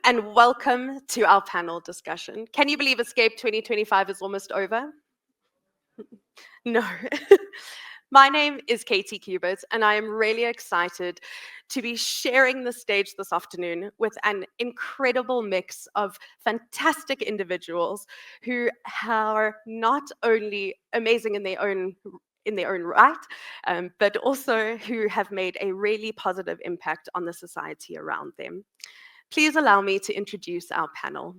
And welcome to our panel discussion. Can you believe Escape 2025 is almost over? No. My name is Katie Kubert, and I am really excited to be sharing the stage this afternoon with an incredible mix of fantastic individuals who are not only amazing in their own right, but also who have made a really positive impact on the society around them. Please allow me to introduce our panel.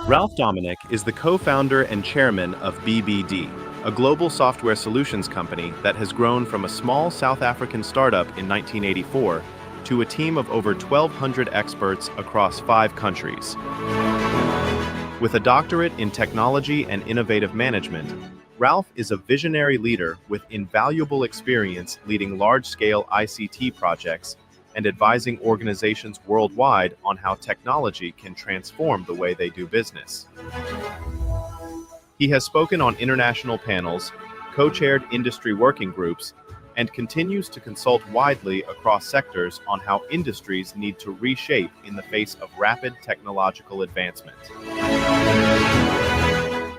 Ralph Dominic is the co-founder and chairman of BBD, a global software solutions company that has grown from a small South African startup in 1984 to a team of over 1,200 experts across 5 countries. With a doctorate in technology and innovative management, Ralph is a visionary leader with invaluable experience leading large-scale ICT projects and advising organizations worldwide on how technology can transform the way they do business. He has spoken on international panels, co-chaired industry working groups, and continues to consult widely across sectors on how industries need to reshape in the face of rapid technological advancement.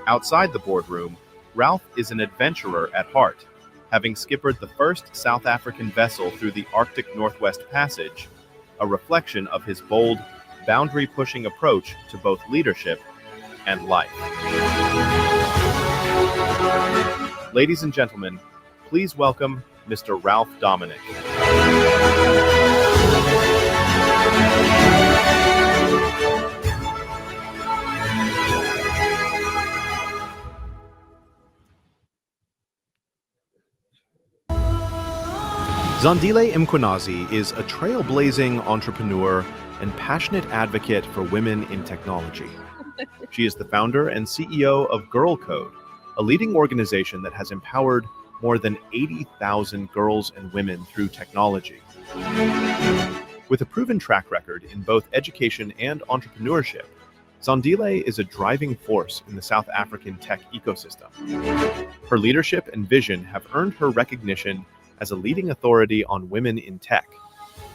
Outside the boardroom, Ralph is an adventurer at heart, having skippered the first South African vessel through the Arctic Northwest Passage, a reflection of his bold, boundary-pushing approach to both leadership and life. Ladies and gentlemen, please welcome Mr. Ralph Dominic. Zandile Mkhwanazi is a trailblazing entrepreneur and passionate advocate for women in technology. She is the founder and CEO of Girl Code, a leading organization that has empowered more than 80,000 girls and women through technology. With a proven track record in both education and entrepreneurship, Zandile is a driving force in the South African tech ecosystem. Her leadership and vision have earned her recognition as a leading authority on women in tech,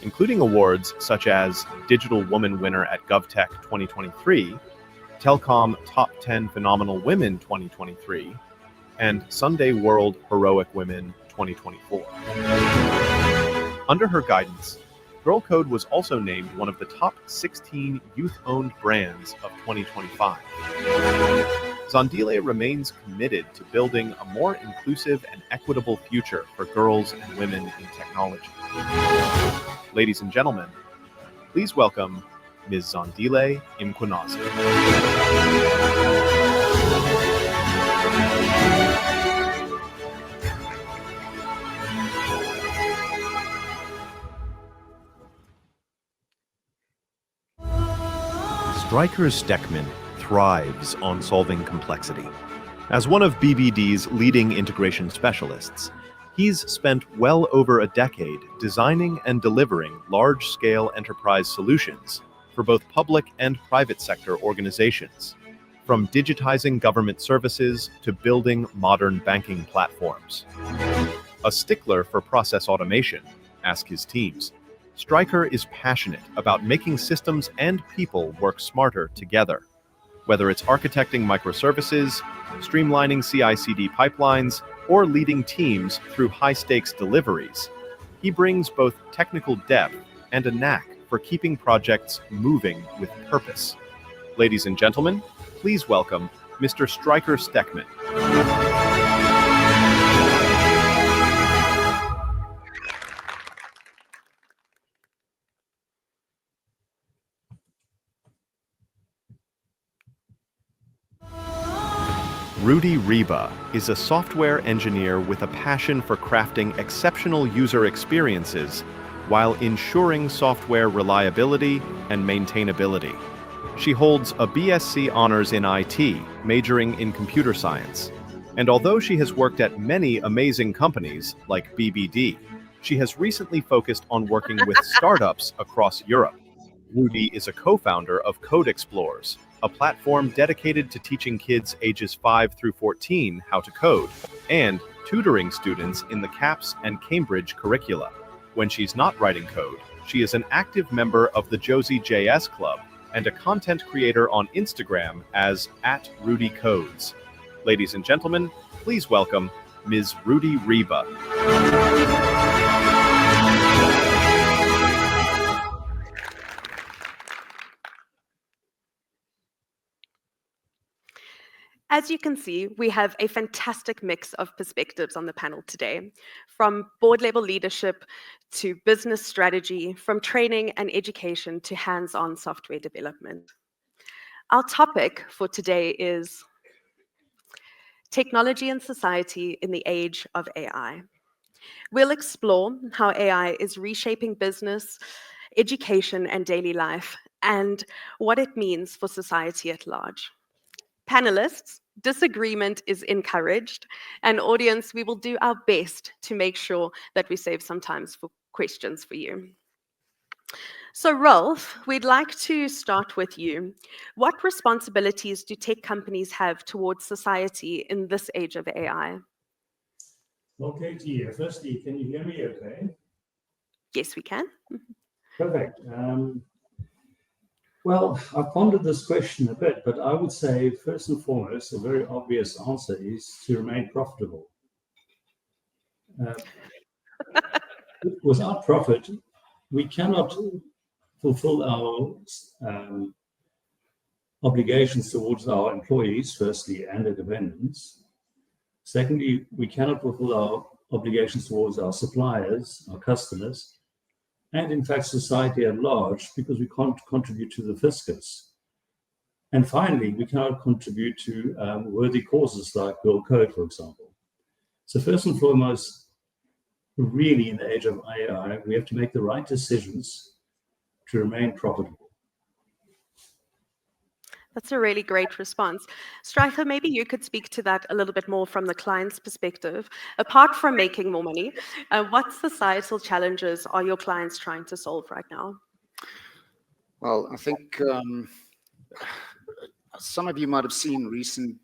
including awards such as Digital Woman Winner at GovTech 2023, Telcom Top 10 Phenomenal Women 2023, and Sunday World Heroic Women 2024. Under her guidance, Girl Code was also named one of the top 16 youth-owned brands of 2025. Zandile remains committed to building a more inclusive and equitable future for girls and women in technology. Ladies and gentlemen, please welcome Ms. Zandile Mkhwanazi. Stryker Steckman thrives on solving complexity. As one of BBD's leading integration specialists, he's spent well over a decade designing and delivering large-scale enterprise solutions for both public and private sector organizations, from digitizing government services to building modern banking platforms. A stickler for process automation, ask his teams, Stryker is passionate about making systems and people work smarter together. Whether it's architecting microservices, streamlining CI/CD pipelines, or leading teams through high-stakes deliveries, he brings both technical depth and a knack for keeping projects moving with purpose. Ladies and gentlemen, please welcome Mr. Stryker Steckman. Rudy Reba is a software engineer with a passion for crafting exceptional user experiences while ensuring software reliability and maintainability. She holds a BSc honors in IT, majoring in computer science. And although she has worked at many amazing companies like BBD, she has recently focused on working with startups across Europe. Rudy is a co-founder of Code Explorers, a platform dedicated to teaching kids ages 5 through 14 how to code, and tutoring students in the CAPS and Cambridge curricula. When she's not writing code, She is an active member of the Josie JS Club and a content creator on Instagram as @RudyCodes. Ladies and gentlemen, please welcome Ms. Rudy Reba. As you can see, we have a fantastic mix of perspectives on the panel today, from board level leadership to business strategy, from training and education to hands-on software development. Our topic for today is technology and society in the age of AI. We'll explore how AI is reshaping business, education, and daily life, and what it means for society at large. Panelists, disagreement is encouraged, and audience, we will do our best to make sure that we save some time for questions for you. So Rolf, we'd like to start with you. What responsibilities do tech companies have towards society in this age of AI? Okay, Tia, firstly, can you hear me okay? Yes, we can. Perfect. Well, I've pondered this question a bit, but I would say, first and foremost, a very obvious answer is to remain profitable. Without profit, we cannot fulfill our obligations towards our employees, firstly, and their dependents. Secondly, we cannot fulfill our obligations towards our suppliers, our customers, and in fact, society at large, because we can't contribute to the fiscus. And finally, we cannot contribute to worthy causes like Girl Code, for example. So first and foremost, really in the age of AI, we have to make the right decisions to remain profitable. That's a really great response. Stryker, maybe you could speak to that a little bit more from the client's perspective. Apart from making more money, what societal challenges are your clients trying to solve right now? Well, I think some of you might have seen recent,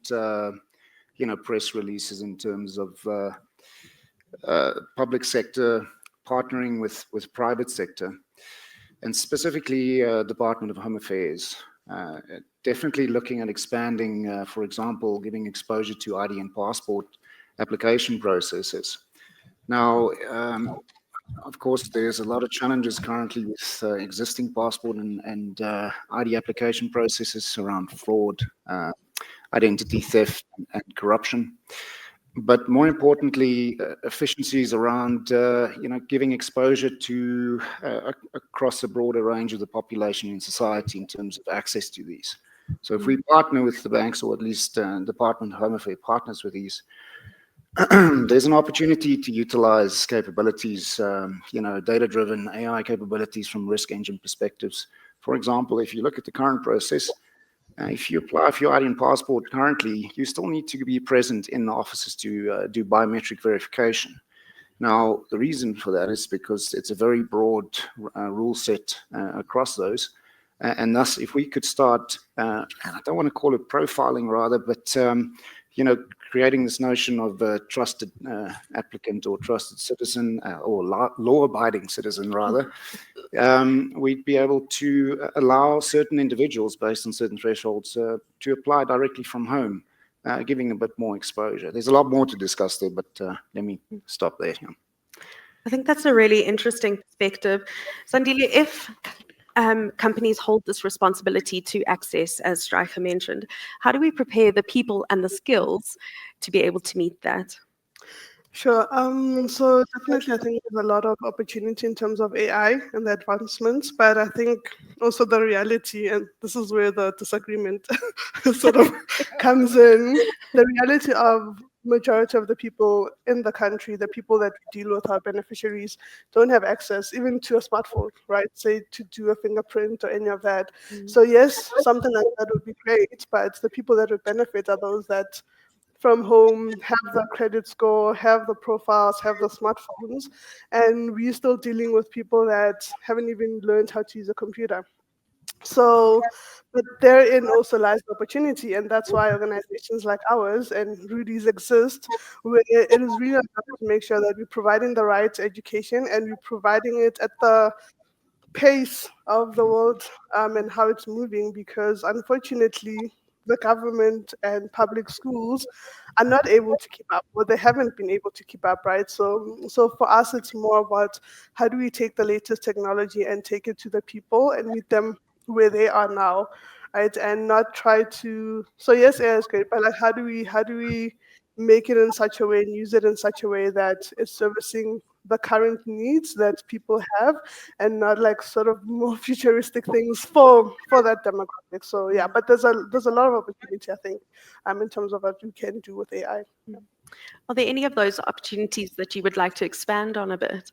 press releases in terms of public sector partnering with private sector, and specifically Department of Home Affairs. Definitely looking at expanding, for example, giving exposure to ID and passport application processes. Now, of course, there's a lot of challenges currently with existing passport and ID application processes around fraud, identity theft, and corruption. But more importantly, efficiencies around, giving exposure to across a broader range of the population in society in terms of access to these. So if we partner with the banks, or at least Department of Home Affairs partners with these, there's an opportunity to utilize capabilities, data-driven AI capabilities from risk engine perspectives. For example, if you look at the current process, if you apply for your ID and passport currently, you still need to be present in the offices to do biometric verification. Now, the reason for that is because it's a very broad rule set across those. And thus, if we could start, and I don't want to call it profiling rather, but, creating this notion of a trusted applicant or trusted citizen or law-abiding citizen rather, we'd be able to allow certain individuals based on certain thresholds to apply directly from home, giving a bit more exposure. There's a lot more to discuss there, but let me stop there. I think that's a really interesting perspective. Zandile, if companies hold this responsibility to access, as Stryker mentioned, how do we prepare the people and the skills to be able to meet that? Sure. So definitely, I think there's a lot of opportunity in terms of AI and the advancements, but I think also the reality, and this is where the disagreement sort of comes in, the reality of majority of the people in the country, the people that we deal with, our beneficiaries, don't have access even to a smartphone, right? Say to do a fingerprint or any of that. So yes, something like that would be great, but the people that would benefit are those that from home have the credit score, have the profiles, have the smartphones, and we're still dealing with people that haven't even learned how to use a computer. So, but therein also lies the opportunity, and that's why organizations like ours and Rudy's exist, where it is really important to make sure that we're providing the right education and we're providing it at the pace of the world and how it's moving, because unfortunately the government and public schools are not able to keep up, or they haven't been able to keep up, right? So for us, it's more about how do we take the latest technology and take it to the people and meet them where they are now, right? And not try to. So yes, AI is great, but like, how do we make it in such a way and use it in such a way that it's servicing the current needs that people have, and not like sort of more futuristic things for that demographic. So yeah, but there's a lot of opportunity, I think, in terms of what you can do with AI. Are there any of those opportunities that you would like to expand on a bit?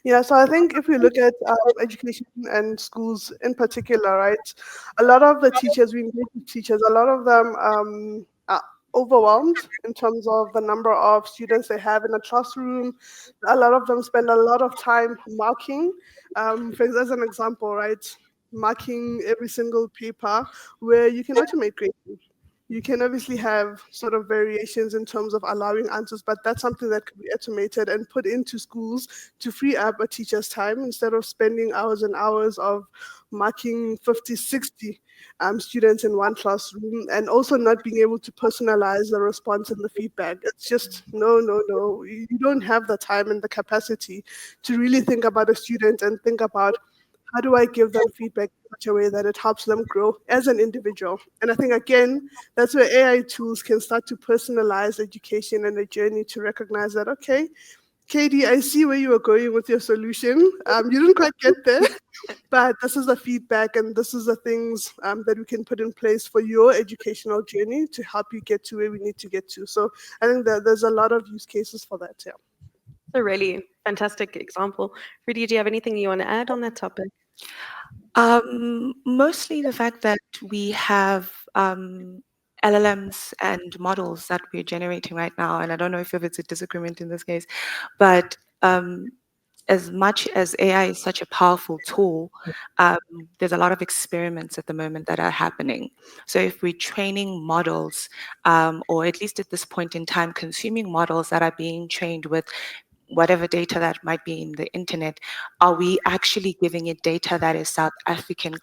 Yeah, so I think if we look at education and schools in particular, right, a lot of the teachers, we engage with teachers, a lot of them are overwhelmed in terms of the number of students they have in a classroom. A lot of them spend a lot of time marking. As an example, right, marking every single paper, where you can automate grading. You can obviously have sort of variations in terms of allowing answers, but that's something that could be automated and put into schools to free up a teacher's time, instead of spending hours and hours of marking 50, 60 students in one classroom, and also not being able to personalize the response and the feedback. It's just no, no, no. You don't have the time and the capacity to really think about a student and think about, how do I give them feedback in such a way that it helps them grow as an individual? And I think, again, that's where AI tools can start to personalize education and the journey, to recognize that, okay, Katie, I see where you were going with your solution. You didn't quite get there, but this is the feedback and this is the things that we can put in place for your educational journey to help you get to where we need to get to. So I think that there's a lot of use cases for that, yeah. A really fantastic example. Rudy, do you have anything you want to add on that topic? Mostly the fact that we have LLMs and models that we're generating right now, and I don't know if it's a disagreement in this case, but as much as AI is such a powerful tool, there's a lot of experiments at the moment that are happening. So if we're training models, or at least at this point in time, consuming models that are being trained with whatever data that might be in the internet, are we actually giving it data that is South African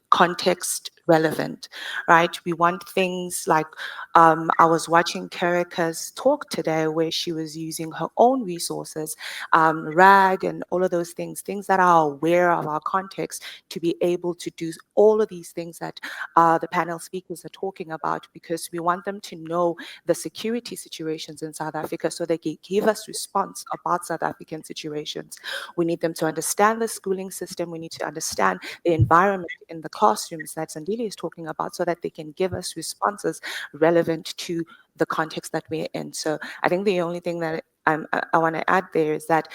context relevant, right? We want things like, I was watching Kerika's talk today where she was using her own resources, RAG and all of those things that are aware of our context, to be able to do all of these things that the panel speakers are talking about, because we want them to know the security situations in South Africa so they can give us response about South African situations. We need them to understand the schooling system. We need to understand the environment in the classrooms that Zandile is talking about, so that they can give us responses relevant to the context that we're in. So I think the only thing that I want to add there is that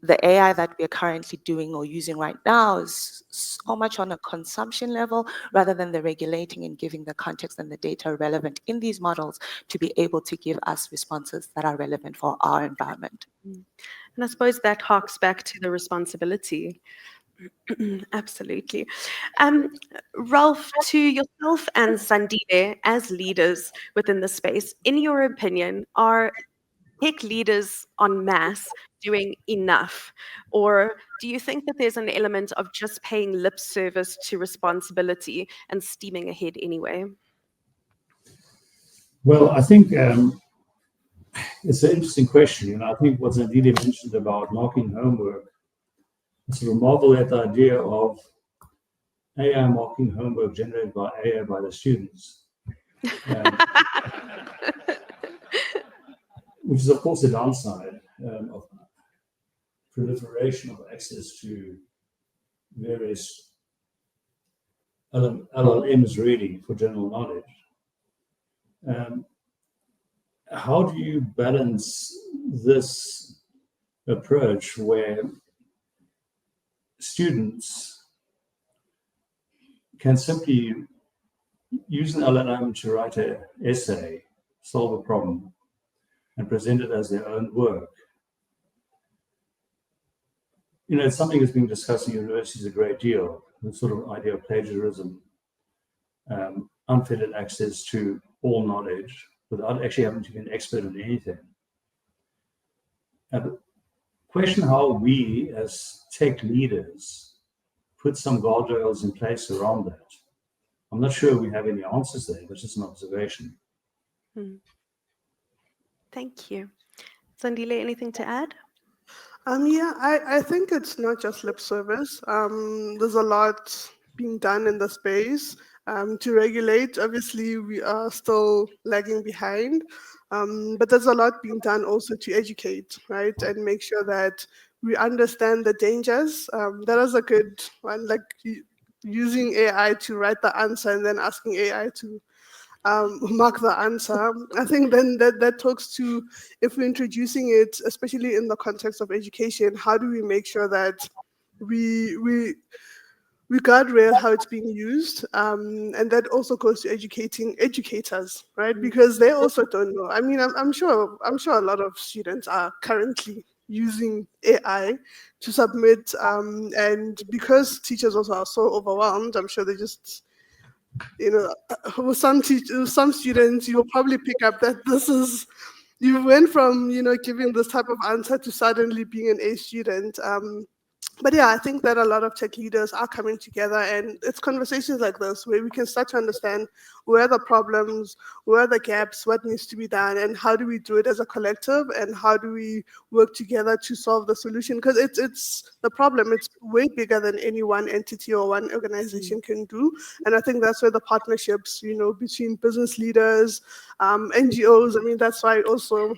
the AI that we're currently doing or using right now is so much on a consumption level, rather than the regulating and giving the context and the data relevant in these models to be able to give us responses that are relevant for our environment. And I suppose that harks back to the responsibility. Absolutely. Ralph, to yourself and Zandile as leaders within the space, in your opinion, are tech leaders en masse doing enough? Or do you think that there's an element of just paying lip service to responsibility and steaming ahead anyway? Well, I think it's an interesting question. And I think what Zandile mentioned about marking homework, I sort of marvel at the idea of AI marking homework generated by AI by the students. Which is, of course, the downside of proliferation of access to various LLMs reading for general knowledge. How do you balance this approach where students can simply use an LLM to write an essay, solve a problem, and present it as their own work? You know, it's something that's been discussed in universities a great deal, the sort of idea of plagiarism, unfettered access to all knowledge without actually having to be an expert in anything. And question how we as tech leaders put some guardrails in place around that. I'm not sure we have any answers there, but just an observation. Thank you. Zandile, anything to add? Yeah, I think it's not just lip service. There's a lot being done in the space to regulate. Obviously, we are still lagging behind, but there's a lot being done also to educate, right, and make sure that we understand the dangers. That is a good one, like using AI to write the answer and then asking AI to mark the answer. I think then that talks to, if we're introducing it, especially in the context of education, how do we make sure that we guardrail how it's being used, and that also goes to educating educators, right? Because they also don't know. I mean, I'm sure a lot of students are currently using AI to submit, and because teachers also are so overwhelmed, I'm sure they just, with some students, you'll probably pick up that you went from, giving this type of answer to suddenly being an A student. But yeah, I think that a lot of tech leaders are coming together, and it's conversations like this where we can start to understand where are the problems, where are the gaps, what needs to be done, and how do we do it as a collective, and how do we work together to solve the solution? Because it's the problem, it's way bigger than any one entity or one organization can do. And I think that's where the partnerships, between business leaders, NGOs, I mean, that's why also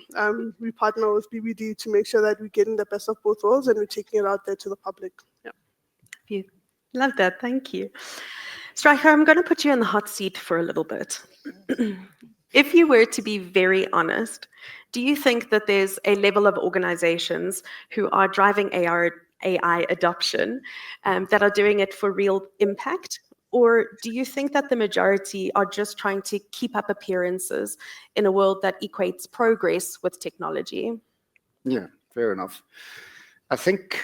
we partner with BBD to make sure that we're getting the best of both worlds and we're taking it out there to the public. Yeah. Love that. Thank you. Stryker, I'm going to put you in the hot seat for a little bit. If you were to be very honest, do you think that there's a level of organizations who are driving AI adoption that are doing it for real impact? Or do you think that the majority are just trying to keep up appearances in a world that equates progress with technology? Yeah, fair enough. I think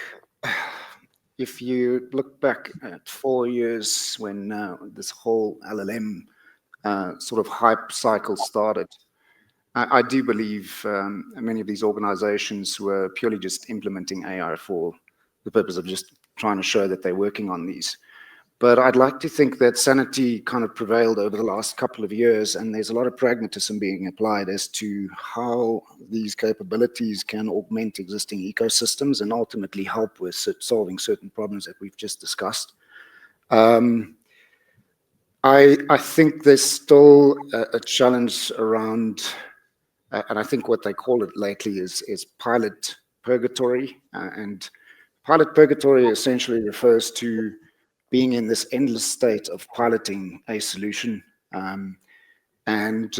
if you look back at 4 years when this whole LLM sort of hype cycle started, I do believe many of these organizations were purely just implementing AI for the purpose of just trying to show that they're working on these. But I'd like to think that sanity kind of prevailed over the last couple of years, and there's a lot of pragmatism being applied as to how these capabilities can augment existing ecosystems and ultimately help with solving certain problems that we've just discussed. I think there's still a challenge around, and I think what they call it lately is pilot purgatory. And pilot purgatory essentially refers to being in this endless state of piloting a solution, and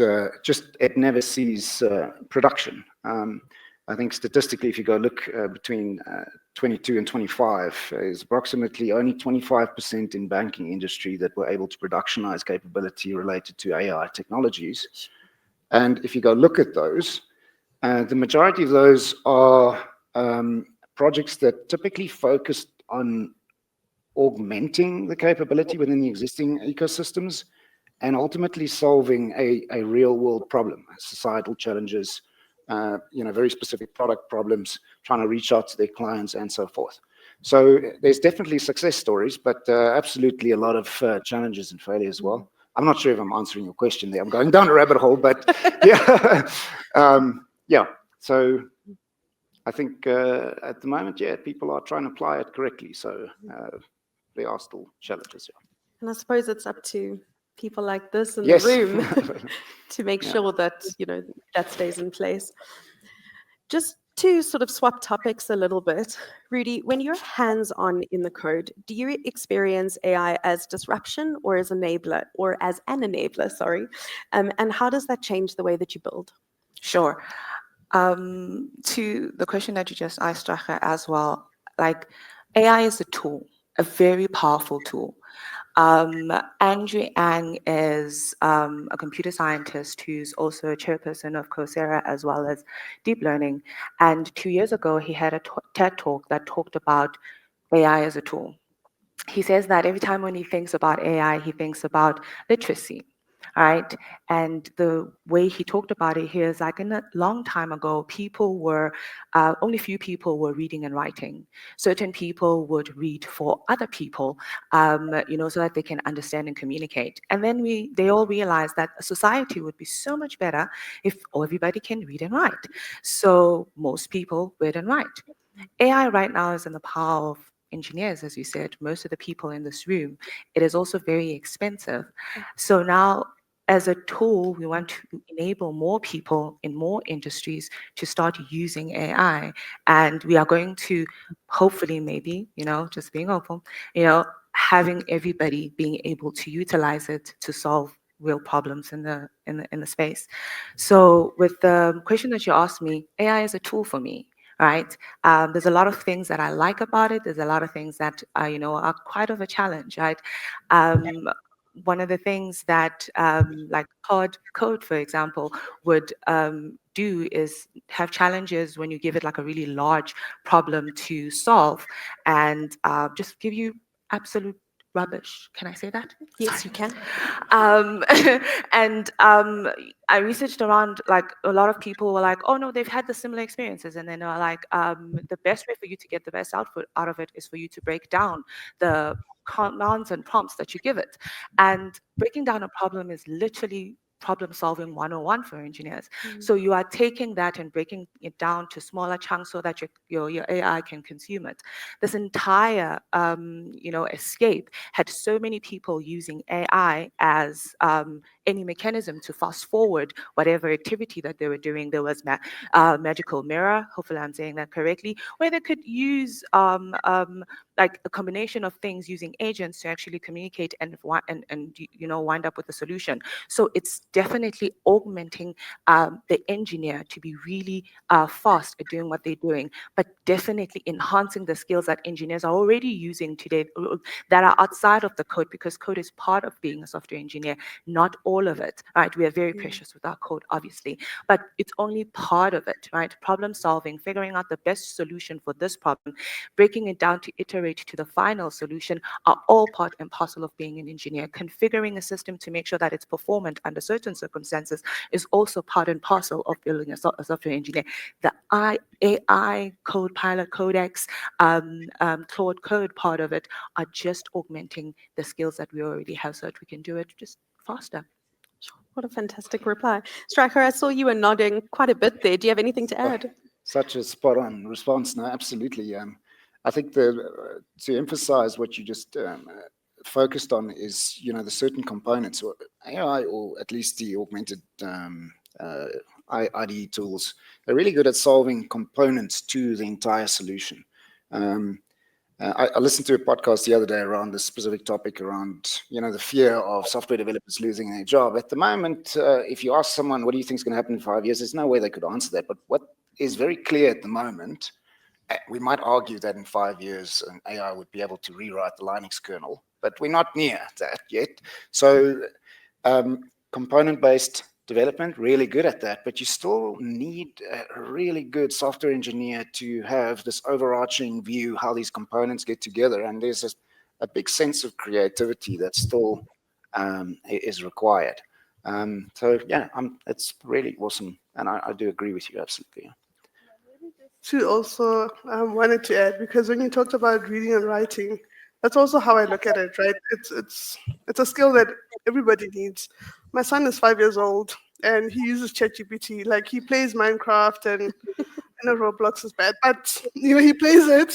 just it never sees production. I think statistically, if you go look between 22 and 25, is approximately only 25% in banking industry that were able to productionize capability related to AI technologies. And if you go look at those, the majority of those are projects that typically focused on augmenting the capability within the existing ecosystems and ultimately solving a real world problem, societal challenges, very specific product problems, trying to reach out to their clients and so forth. So there's definitely success stories, but absolutely a lot of challenges and failure as well. I'm not sure if I'm answering your question there. I'm going down a rabbit hole, but yeah. Yeah. So I think at the moment, yeah, people are trying to apply it correctly. So there are still challenges. Yeah. And I suppose it's up to people like this in Yes. the room to make sure that, that stays in place. Just to sort of swap topics a little bit, Rudy, when you're hands-on in the code, do you experience AI as disruption or as enabler, or as an enabler, sorry? And how does that change the way that you build? Sure. To the question that you just asked, Stryker, as well, like AI is a tool, a very powerful tool. Andrew Ang is a computer scientist who's also a chairperson of Coursera as well as deep learning. And 2 years ago, he had a TED talk that talked about AI as a tool. He says that every time when he thinks about AI, he thinks about literacy, right? And the way he talked about it here is like in a long time ago, people were, only few people were reading and writing. Certain people would read for other people, so that they can understand and communicate. And then they all realized that a society would be so much better if everybody can read and write. So most people read and write. AI right now is in the power of engineers, as you said, most of the people in this room. It is also very expensive. So now, as a tool, we want to enable more people in more industries to start using AI. And we are going to hopefully, maybe, just being hopeful, having everybody being able to utilize it to solve real problems in the space. So with the question that you asked me, AI is a tool for me, right? There's a lot of things that I like about it. There's a lot of things that are quite of a challenge, right? One of the things that like code, for example, would do is have challenges when you give it like a really large problem to solve, and just give you absolute rubbish. Can I say that? Yes, you can. Um, and I researched around, like a lot of people were like, oh no, they've had the similar experiences. And then they were like, the best way for you to get the best output out of it is for you to break down the commands and prompts that you give it. And breaking down a problem is literally problem solving 101 for engineers. So you are taking that and breaking it down to smaller chunks so that your AI can consume it. This entire escape had so many people using AI as any mechanism to fast forward whatever activity that they were doing. There was Magical Mirror, hopefully I'm saying that correctly, where they could use like a combination of things using agents to actually communicate and wind up with a solution. So it's definitely augmenting the engineer to be really fast at doing what they're doing, but definitely enhancing the skills that engineers are already using today that are outside of the code, because code is part of being a software engineer, not all of it, right? We are very precious with our code, obviously, but it's only part of it, right? Problem solving, figuring out the best solution for this problem, breaking it down to iterate to the final solution are all part and parcel of being an engineer. Configuring a system to make sure that it's performant under certain circumstances is also part and parcel of building a software engineer. The AI, Copilot, Codex, Claude Code part of it are just augmenting the skills that we already have so that we can do it just faster. What a fantastic reply. Striker, I saw you were nodding quite a bit there. Do you have anything to add? Such a spot on response. No, absolutely. I think to emphasize what you just focused on is, the certain components or AI, or at least the augmented IDE tools, they're really good at solving components to the entire solution. I listened to a podcast the other day around this specific topic around, the fear of software developers losing their job. At the moment, if you ask someone, what do you think is going to happen in 5 years? There's no way they could answer that. But what is very clear at the moment, we might argue that in 5 years, an AI would be able to rewrite the Linux kernel, but we're not near that yet. So component-based development, really good at that, but you still need a really good software engineer to have this overarching view how these components get together, and there's a big sense of creativity that still is required. So yeah, it's really awesome, and I do agree with you absolutely. To also wanted to add, because when you talked about reading and writing, that's also how I look at it, right? It's a skill that everybody needs. My son is 5 years old and he uses ChatGPT. Like, he plays Minecraft, and I know Roblox is bad, but he plays it.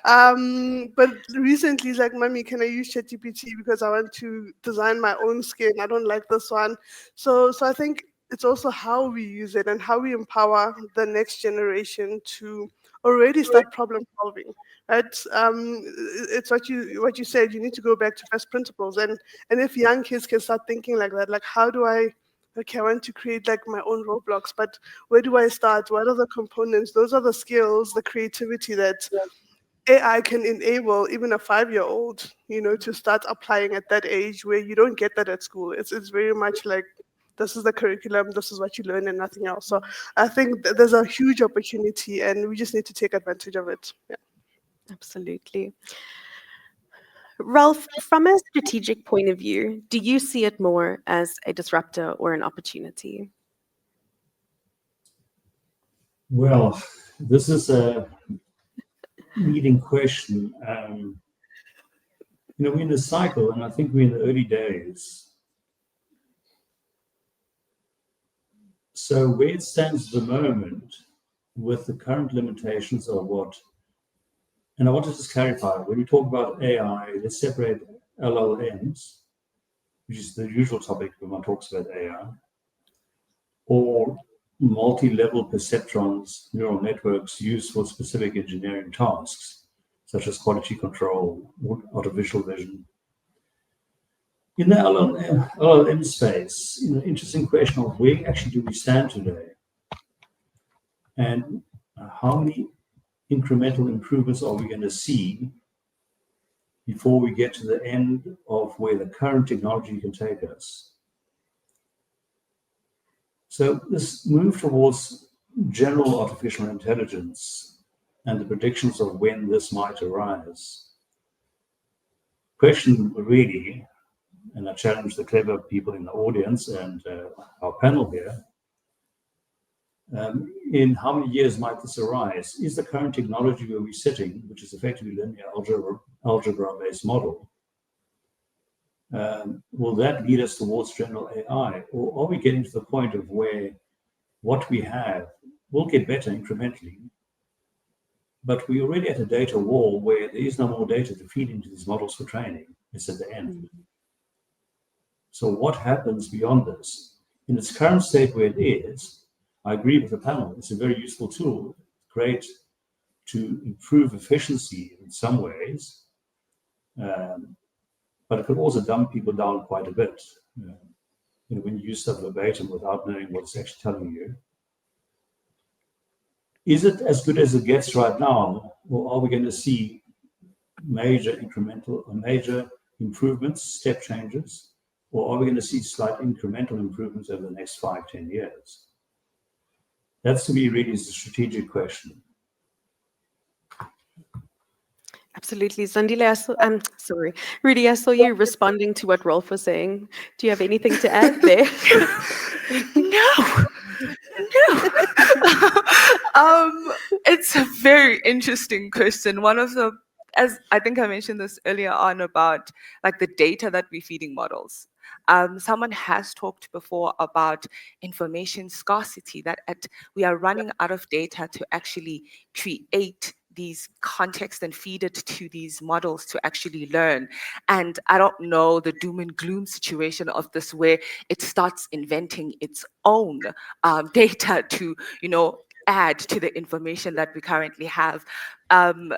But recently he's like, Mommy, can I use ChatGPT because I want to design my own skin? I don't like this one. So I think it's also how we use it and how we empower the next generation to already start problem solving, right? It's what you said. You need to go back to first principles, and if young kids can start thinking like that, like, how do I? Okay, I want to create like my own Roblox, but where do I start? What are the components? Those are the skills, the creativity that AI can enable even a 5-year-old, to start applying at that age, where you don't get that at school. It's very much like, this is the curriculum, this is what you learn, and nothing else. So I think there's a huge opportunity, and we just need to take advantage of it. Yeah. Absolutely. Ralph, from a strategic point of view, do you see it more as a disruptor or an opportunity? Well, this is a leading question. We're in a cycle, and I think we're in the early days. So where it stands at the moment, with the current limitations of what, and I want to just clarify, when we talk about AI, let's separate LLMs, which is the usual topic when one talks about AI, or multi-level perceptrons, neural networks used for specific engineering tasks, such as quality control, artificial vision. In the LLM space, interesting question of where actually do we stand today, and how many incremental improvements are we going to see before we get to the end of where the current technology can take us. So this move towards general artificial intelligence and the predictions of when this might arise. Question really, and I challenge the clever people in the audience and our panel here, in how many years might this arise? Is the current technology where we're sitting, which is effectively linear algebra-based model, will that lead us towards general AI? Or are we getting to the point of where what we have will get better incrementally, but we're already at a data wall where there is no more data to feed into these models for training? It's at the end. So what happens beyond this? In its current state where it is, I agree with the panel. It's a very useful tool, great to improve efficiency in some ways, but it could also dumb people down quite a bit. When you use stuff verbatim without knowing what it's actually telling you. Is it as good as it gets right now, or are we going to see major improvements, step changes, or are we going to see slight incremental improvements over the next 5-10 years? That's, to me, really is a strategic question. Absolutely. Zandile, Rudy, I saw you responding to what Rolf was saying. Do you have anything to add there? No. It's a very interesting question. One of the, as I think I mentioned this earlier on about like the data that we're feeding models. Someone has talked before about information scarcity, that we are running out of data to actually create these contexts and feed it to these models to actually learn. And I don't know the doom and gloom situation of this where it starts inventing its own data to, add to the information that we currently have. I'm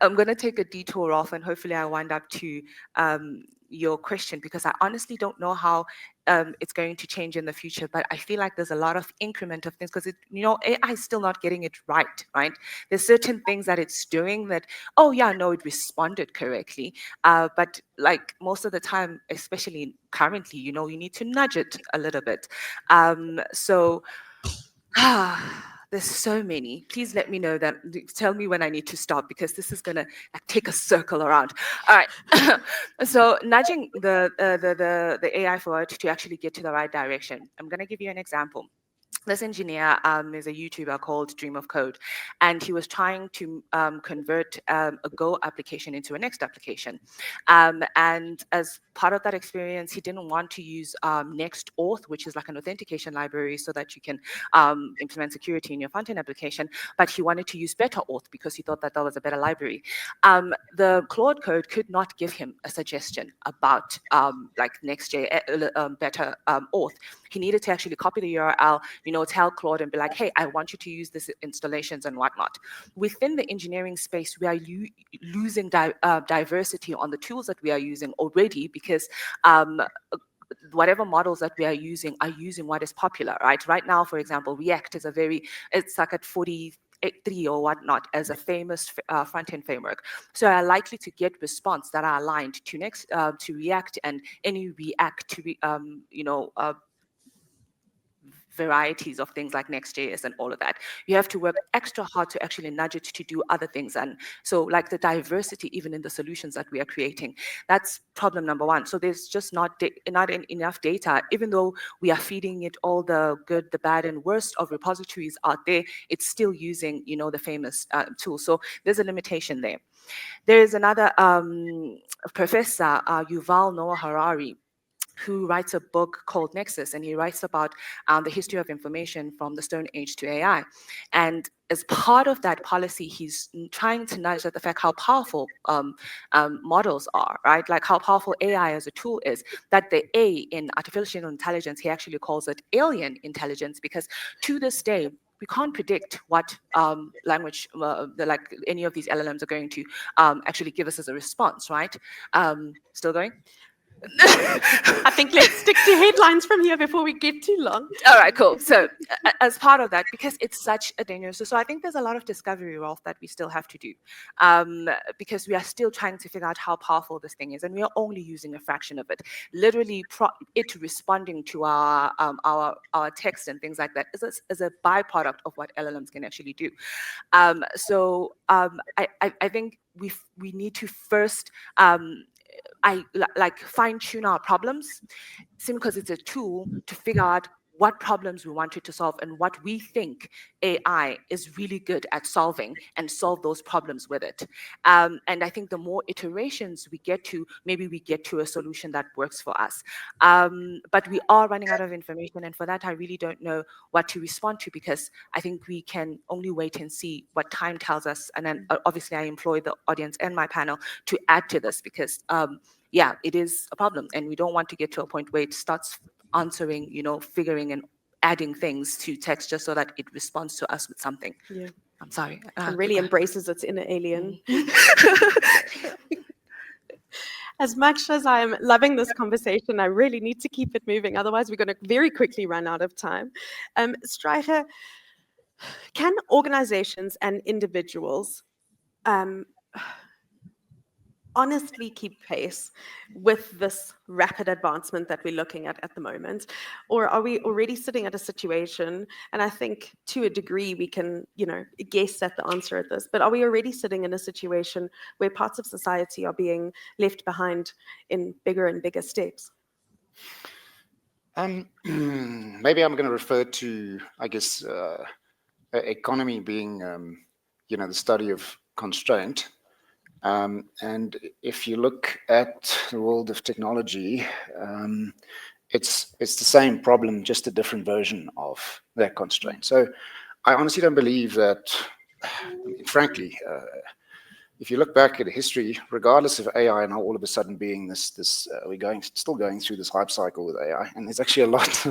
going to take a detour off and hopefully I wind up to your question, because I honestly don't know how it's going to change in the future, but I feel like there's a lot of increment of things, because AI is still not getting it right? There's certain things that it's doing that, it responded correctly, but like most of the time, especially currently, you need to nudge it a little bit. There's so many. Please let me know that. Tell me when I need to stop, because this is gonna take a circle around. All right. So nudging the AI forward to actually get to the right direction. I'm gonna give you an example. This engineer is a YouTuber called Dream of Code, and he was trying to convert a Go application into a Next application. And as part of that experience, he didn't want to use NextAuth, which is like an authentication library so that you can implement security in your front-end application, but he wanted to use BetterAuth because he thought that was a better library. The Claude Code could not give him a suggestion about like Next.js, BetterAuth. He needed to actually copy the URL, tell Claude and be like, hey, I want you to use this installations and whatnot. Within the engineering space, we are losing diversity on the tools that we are using already, because whatever models that we are using what is popular, right? Right now, for example, React is it's like at 43 or whatnot as a famous front-end framework. So are likely to get response that are aligned to React, and any React to varieties of things like Next.js and all of that. You have to work extra hard to actually nudge it to do other things. And so like the diversity, even in the solutions that we are creating, that's problem number one. So there's just not enough data, even though we are feeding it all the good, the bad, and worst of repositories out there, it's still using, you know, the famous tool. So there's a limitation there. There is another professor, Yuval Noah Harari, who writes a book called Nexus, and he writes about the history of information from the Stone Age to AI. And as part of that policy, he's trying to nudge at the fact how powerful models are, right? Like how powerful AI as a tool is, that the A in artificial intelligence, he actually calls it alien intelligence, because to this day, we can't predict what language, like any of these LLMs are going to actually give us as a response, right? Still going? I think let's stick to headlines from here before we get too long. All right, cool. So as part of that, because it's such a dangerous, so I think there's a lot of discovery, Rolf, that we still have to do, because we are still trying to figure out how powerful this thing is, and we are only using a fraction of it. Literally, it responding to our text and things like that is a byproduct of what LLMs can actually do. So I think we need to first fine tune our problems, simply because it's a tool to figure out what problems we wanted to solve and what we think AI is really good at solving, and solve those problems with it. And I think the more iterations we get to, maybe we get to a solution that works for us. But we are running out of information, and for that, I really don't know what to respond to, because I think we can only wait and see what time tells us. And then obviously I employ the audience and my panel to add to this, because yeah, it is a problem, and we don't want to get to a point where it starts answering, you know, figuring and adding things to text just so that it responds to us with something. Yeah. I'm sorry. And really embraces its inner alien. As much as I'm loving this conversation, I really need to keep it moving. Otherwise, we're going to very quickly run out of time. Stryker, can organizations and individuals honestly keep pace with this rapid advancement that we're looking at the moment? Or are we already sitting at a situation, and I think to a degree we can, you know, guess at the answer at this, but are we already sitting in a situation where parts of society are being left behind in bigger and bigger steps? Maybe I'm going to refer to, I guess, economy being, you know, the study of constraint. And if you look at the world of technology, it's the same problem, just a different version of that constraint. So I honestly don't believe that, I mean, frankly, if you look back at history, regardless of AI now all of a sudden being this we're still going through this hype cycle with AI, and there's actually a lot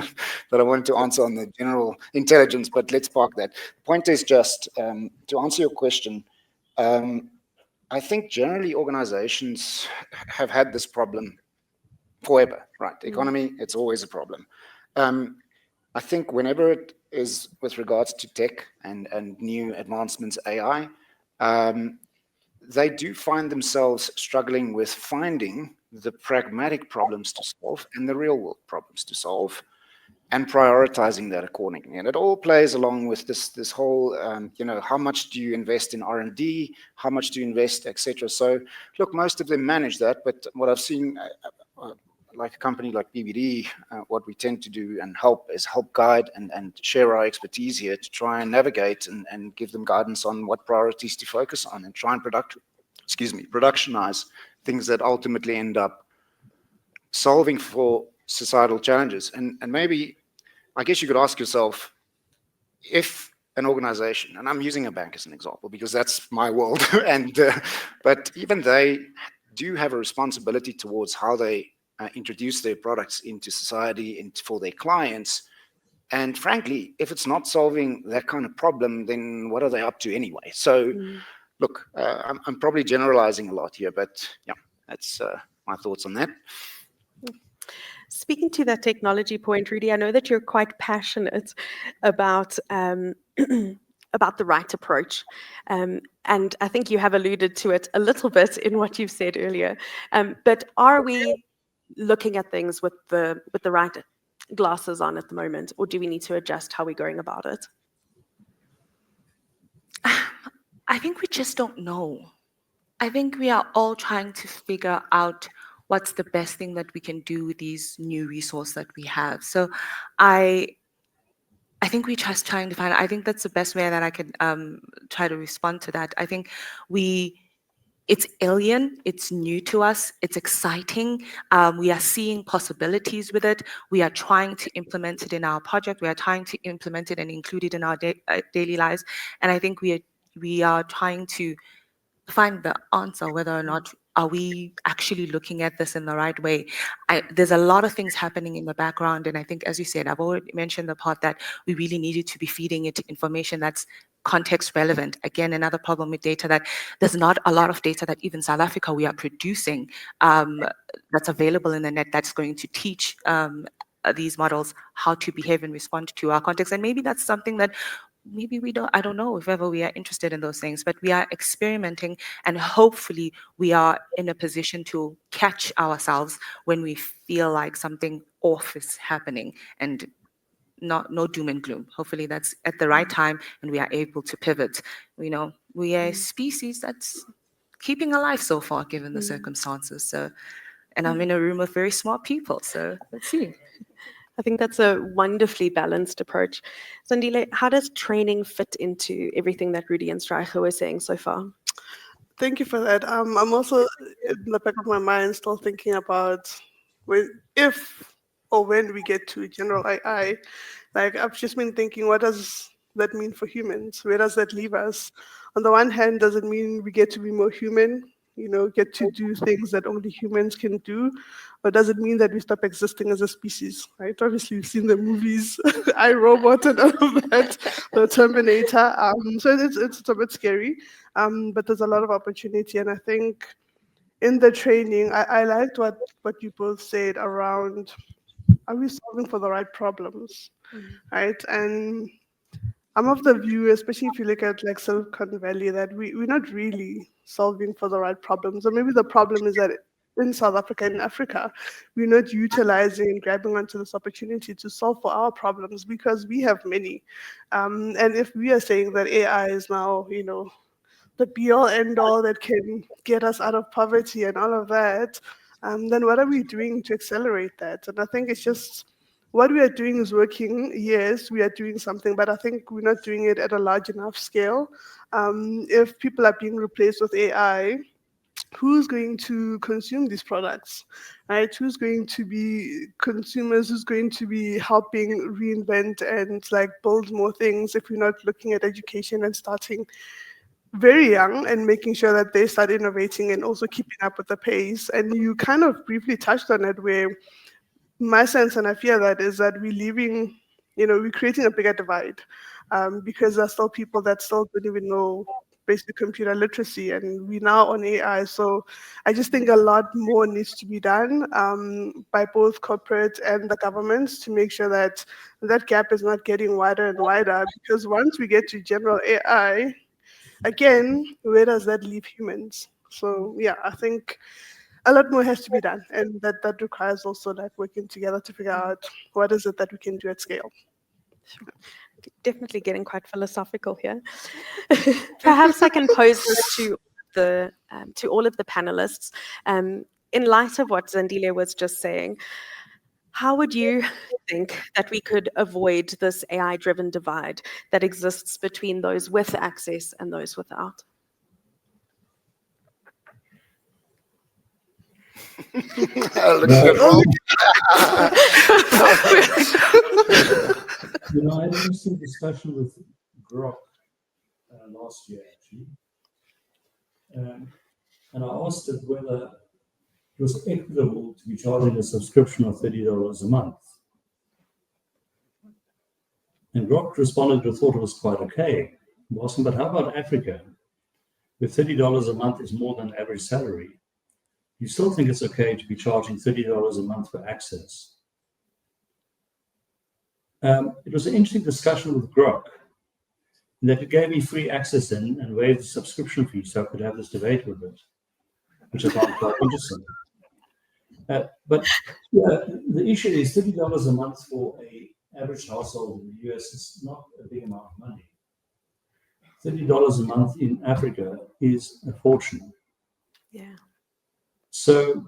that I wanted to answer on the general intelligence, but let's park that. The point is just, to answer your question, I think generally organizations have had this problem forever, right? The economy, it's always a problem. I think whenever it is with regards to tech and new advancements, AI, they do find themselves struggling with finding the pragmatic problems to solve and the real world problems to solve, and prioritizing that accordingly. And it all plays along with this whole, you know, how much do you invest in R&D, how much do you invest, etc. So look, most of them manage that, but what I've seen, like a company like BBD, what we tend to do and help guide and share our expertise here to try and navigate and give them guidance on what priorities to focus on, and try and productionize things that ultimately end up solving for societal challenges. And maybe, I guess you could ask yourself, if an organization, and I'm using a bank as an example because that's my world, and but even they do have a responsibility towards how they introduce their products into society and for their clients. And frankly, if it's not solving that kind of problem, then what are they up to anyway? So look, I'm probably generalizing a lot here, but yeah, that's my thoughts on that. Speaking to that technology point, Rudy, I know that you're quite passionate about about the right approach, and I think you have alluded to it a little bit in what you've said earlier. But are we looking at things with the right glasses on at the moment, or do we need to adjust how we're going about it? I think we just don't know. I think we are all trying to figure out what's the best thing that we can do with these new resources that we have. So I think we're just trying to find, I think that's the best way that I can try to respond to that. I think it's alien, it's new to us, it's exciting. We are seeing possibilities with it. We are trying to implement it in our project. We are trying to implement it and include it in our daily lives. And I think we are trying to find the answer, whether or not are we actually looking at this in the right way. There's a lot of things happening in the background, and I think, as you said, I've already mentioned the part that we really needed to be feeding it information that's context relevant. Again, another problem with data, that there's not a lot of data that even South Africa we are producing that's available in the net that's going to teach these models how to behave and respond to our context. And maybe that's something that maybe I don't know if ever we are interested in those things, but we are experimenting, and hopefully we are in a position to catch ourselves when we feel like something off is happening, and no doom and gloom. Hopefully that's at the right time and we are able to pivot. We are a species that's keeping alive so far, given the circumstances. So, and I'm in a room of very smart people, so let's see. I think that's a wonderfully balanced approach. Zandile, how does training fit into everything that Rudy and Streicher were saying so far? Thank you for that. I'm also in the back of my mind still thinking about if or when we get to general AI. Like, I've just been thinking, what does that mean for humans? Where does that leave us? On the one hand, does it mean we get to be more human? Get to do things that only humans can do? Or does it mean that we stop existing as a species, right? Obviously, we've seen the movies, I, Robot and all of that, the Terminator. So it's a bit scary, but there's a lot of opportunity. And I think in the training, I liked what you both said around, are we solving for the right problems, right? And I'm of the view, especially if you look at like Silicon Valley, that we're not really solving for the right problems. Or maybe the problem is that in South Africa and Africa, we're not utilizing and grabbing onto this opportunity to solve for our problems because we have many. And if we are saying that AI is now, the be-all, end-all that can get us out of poverty and all of that, then what are we doing to accelerate that? And I think it's just, what we are doing is working. Yes, we are doing something, but I think we're not doing it at a large enough scale. If people are being replaced with AI, who's going to consume these products, right? Who's going to be consumers? Who's going to be helping reinvent and like build more things if we're not looking at education and starting very young and making sure that they start innovating and also keeping up with the pace? And you kind of briefly touched on it, where my sense, and I fear that, is that we're creating a bigger divide because there's still people that still don't even know basic computer literacy, and we're now on AI. So I just think a lot more needs to be done by both corporate and the governments to make sure that that gap is not getting wider and wider, because once we get to general AI, again, where does that leave humans? So yeah, I think a lot more has to be done, and that requires also like working together to figure out what is it that we can do at scale. Sure. Definitely getting quite philosophical here. Perhaps I can pose this to all of the panelists. In light of what Zandile was just saying, how would you think that we could avoid this AI-driven divide that exists between those with access and those without? I had an interesting discussion with Grok last year, actually. And I asked it whether it was equitable to be charging a subscription of $30 a month. And Grok responded and thought it was quite okay. I asked him, but how about Africa, where $30 a month is more than average salary? You still think it's okay to be charging $30 a month for access? It was an interesting discussion with Grok, in that it gave me free access in and waived the subscription fee so I could have this debate with it, which I found quite interesting. But yeah, the issue is $30 a month for a average household in the US is not a big amount of money. $30 a month in Africa is a fortune. Yeah. So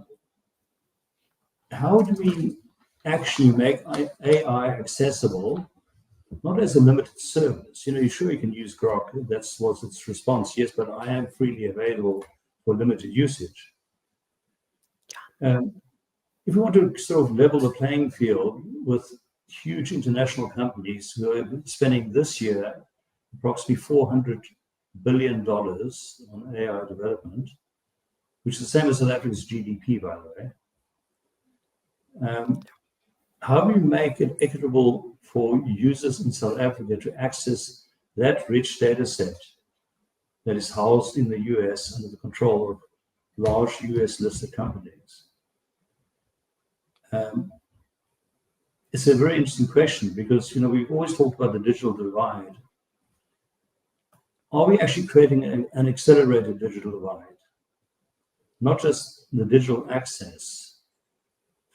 how do we actually make AI accessible, not as a limited service? You know, you sure you can use Grok, that was its response, yes, but I am freely available for limited usage. If we want to sort of level the playing field with huge international companies who are spending this year approximately $400 billion on AI development, which is the same as South Africa's GDP, by the way. How do we make it equitable for users in South Africa to access that rich data set that is housed in the US under the control of large US listed companies? It's a very interesting question because, you know, we've always talked about the digital divide. Are we actually creating an accelerated digital divide? Not just the digital access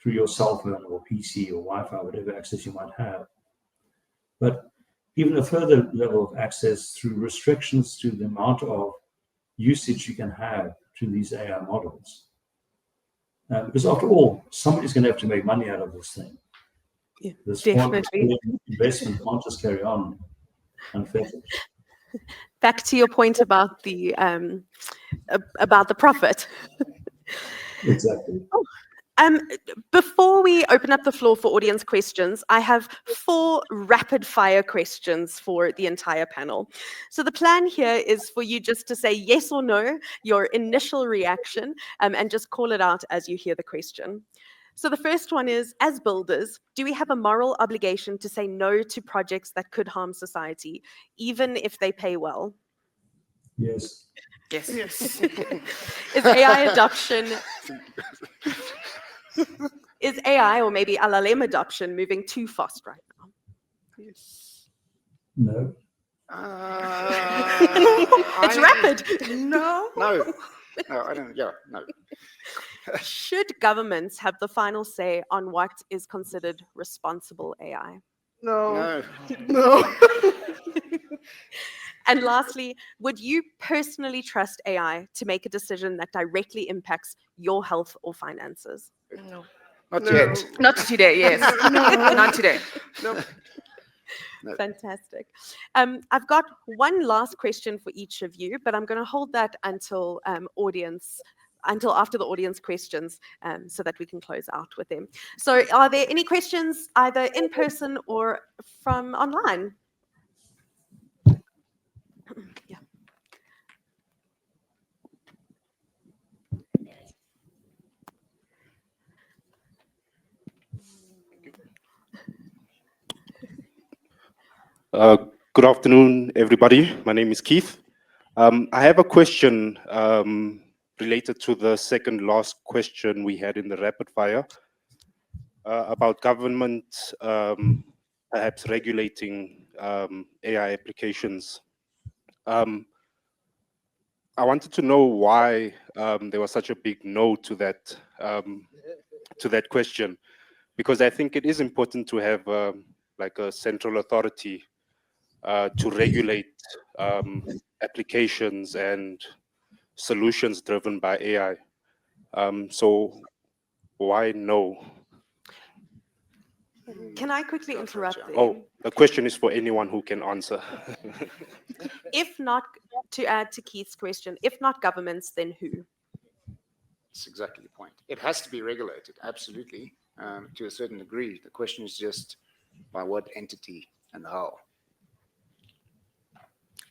through your cell phone or PC or Wi-Fi, whatever access you might have, but even a further level of access through restrictions to the amount of usage you can have to these AI models. Because after all, somebody's going to have to make money out of this thing. Yeah, This definitely. investment can't just carry on unfettered. Back to your point about the profit. Exactly. Before we open up the floor for audience questions, I have 4 rapid fire questions for the entire panel. So the plan here is for you just to say yes or no, your initial reaction, and just call it out as you hear the question. So the first one is, as builders, do we have a moral obligation to say no to projects that could harm society, even if they pay well? Yes. Yes. Yes. Is AI adoption... Is AI or maybe LLM adoption moving too fast right now? Yes. No. It's rapid. No. No, I don't. Yeah, no. Should governments have the final say on what is considered responsible AI? No. No. No. And lastly, would you personally trust AI to make a decision that directly impacts your health or finances? No. Not No. yet. Not today, yes. Not today. No. Fantastic. I've got one last question for each of you, but I'm going to hold that until after the audience questions, so that we can close out with them. So are there any questions either in person or from online? Yeah. Good afternoon, everybody. My name is Keith. I have a question related to the second last question we had in the rapid fire about government perhaps regulating AI applications. I wanted to know why there was such a big no to that question, because I think it is important to have like a central authority to regulate applications and solutions driven by AI. So why no? Can I quickly interrupt there? Oh, the question is for anyone who can answer. If not, to add to Keith's question, if not governments, then who? That's exactly the point. It has to be regulated, absolutely, to a certain degree. The question is just by what entity and how.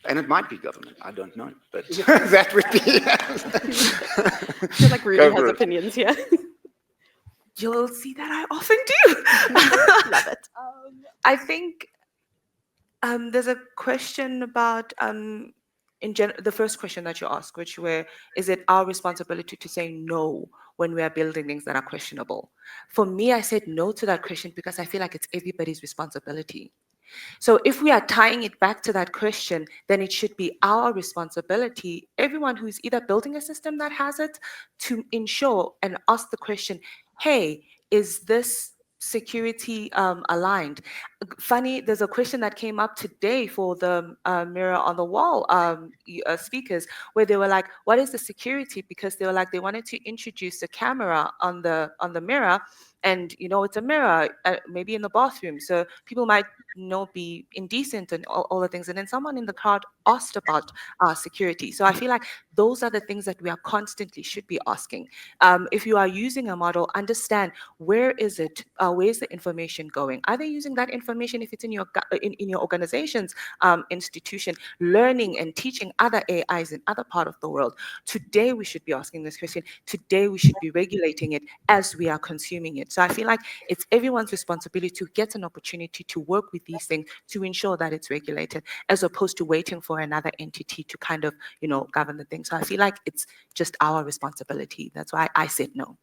And it might be government, I don't know, but that would be... I feel like Rudy Go has for it. opinions here. You'll see that I often do. Love it. I think there's a question about the first question that you asked, which were, is it our responsibility to say no when we are building things that are questionable? For me, I said no to that question because I feel like it's everybody's responsibility. So if we are tying it back to that question, then it should be our responsibility, everyone who's either building a system that has it, to ensure and ask the question, hey, is this security aligned? Funny, there's a question that came up today for the mirror on the wall speakers, where they were like, what is the security? Because they were like, they wanted to introduce a camera on the mirror, and it's a mirror maybe in the bathroom, so people might be indecent and all the things. And then someone in the crowd asked about security. So I feel like those are the things that we are constantly should be asking. If you are using a model, understand where is it, where's the information going? Are they using that information, if it's in your in your organization's institution, learning and teaching other AIs in other part of the world? Today we should be asking this question. Today we should be regulating it as we are consuming it. So I feel like it's everyone's responsibility to get an opportunity to work with these things to ensure that it's regulated, as opposed to waiting for another entity to kind of, govern the thing. So I feel like it's just our responsibility. That's why I said no.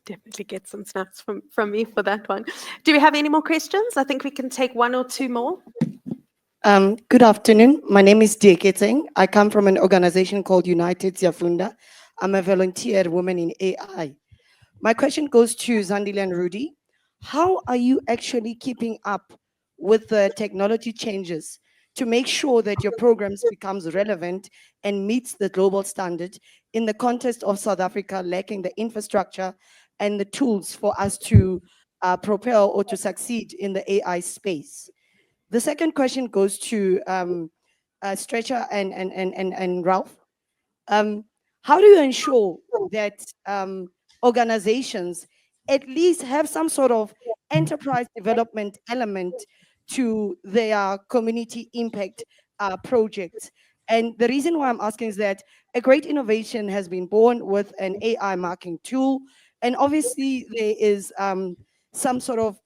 Definitely get some snaps from me for that one. Do we have any more questions? I think we can take one or two more. Good afternoon. My name is Dieketeng. I come from an organization called United Siafunda. I'm a volunteer woman in AI. My question goes to Zandile and Rudy. How are you actually keeping up with the technology changes to make sure that your programs becomes relevant and meets the global standard in the context of South Africa lacking the infrastructure and the tools for us to propel or to succeed in the AI space? The second question goes to Stretcher and Ralph. How do you ensure that organizations at least have some sort of enterprise development element to their community impact projects? And the reason why I'm asking is that a great innovation has been born with an AI marking tool. And obviously there is some sort of,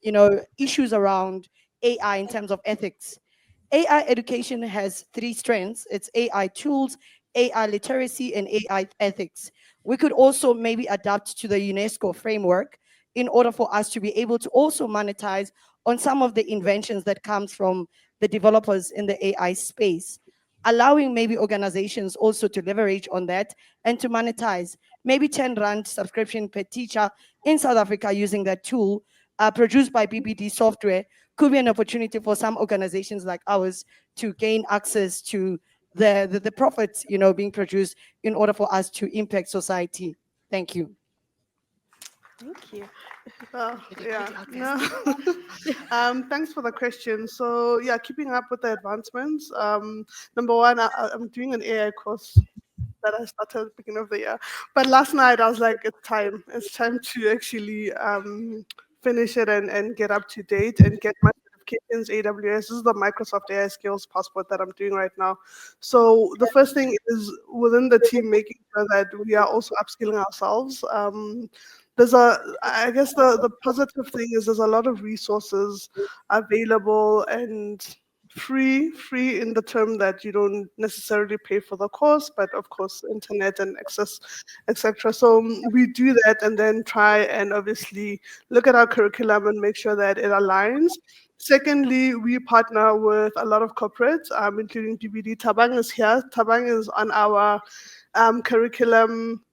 issues around AI in terms of ethics. AI education has three strengths. It's AI tools, AI literacy, and AI ethics. We could also maybe adapt to the UNESCO framework in order for us to be able to also monetize on some of the inventions that comes from the developers in the AI space, allowing maybe organizations also to leverage on that and to monetize maybe 10 Rand subscription per teacher in South Africa using that tool produced by BBD software could be an opportunity for some organizations like ours to gain access to the profits, being produced in order for us to impact society. Thank you. Thank you. Thanks for the question. So yeah, keeping up with the advancements. Number one, I'm doing an AI course that I started at the beginning of the year. But last night I was like, it's time to actually finish it and get up to date and get my certifications, AWS. This is the Microsoft AI Skills Passport that I'm doing right now. So the first thing is within the team, making sure that we are also upskilling ourselves. I guess the positive thing is there's a lot of resources available and free in the term that you don't necessarily pay for the course, but of course internet and access, etc. So we do that and then try and obviously look at our curriculum and make sure that it aligns. Secondly, we partner with a lot of corporates, including BBD. Tabang is here. Tabang is on our curriculum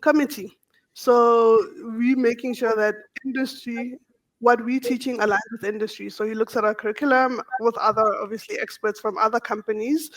committee. So we're making sure that industry, what we're teaching aligns with industry. So he looks at our curriculum with other, obviously, experts from other companies,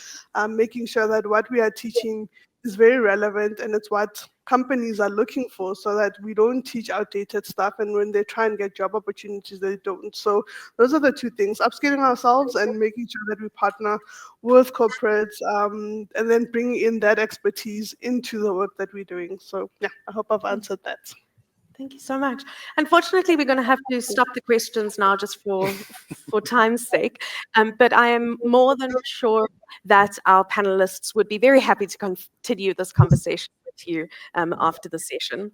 making sure that what we are teaching is very relevant and it's what companies are looking for, so that we don't teach outdated stuff and when they try and get job opportunities, they don't. So those are the two things, upskilling ourselves and making sure that we partner with corporates and then bring in that expertise into the work that we're doing. So yeah, I hope I've answered that. Thank you so much. Unfortunately, we're going to have to stop the questions now just for time's sake. But I am more than sure that our panelists would be very happy to continue this conversation with you after the session.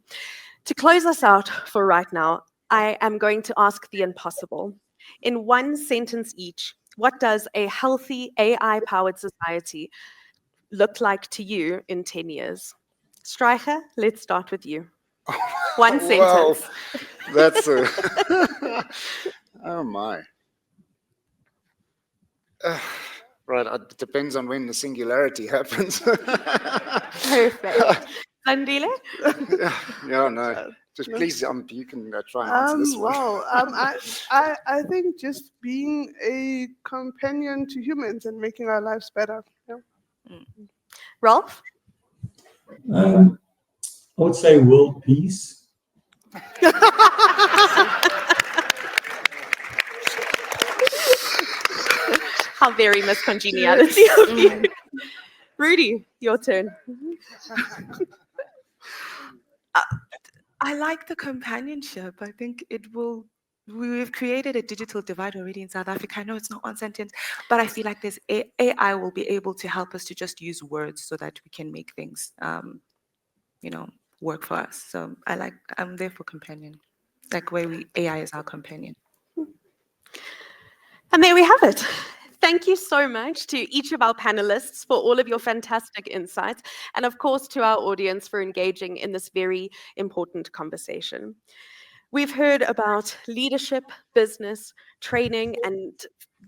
To close us out for right now, I am going to ask the impossible. In one sentence each, what does a healthy AI-powered society look like to you in 10 years? Streicher, let's start with you. One sentence. Well, that's a oh my. Right, it depends on when the singularity happens. Perfect. Zandile? Yeah, no. Just No. please, you can try and answer this one. Well, I think just being a companion to humans and making our lives better. Yeah. Rolf? I would say world peace. How very miscongeniality of you. Rudy, your turn. I like the companionship. I think it will. We've created a digital divide already in South Africa. I know it's not one sentence, but I feel like there's AI will be able to help us to just use words so that we can make things, work for us. So I'm there for companion, like where AI is our companion. And there we have it. Thank you so much to each of our panelists for all of your fantastic insights, and of course to our audience for engaging in this very important conversation. We've heard about leadership, business, training, and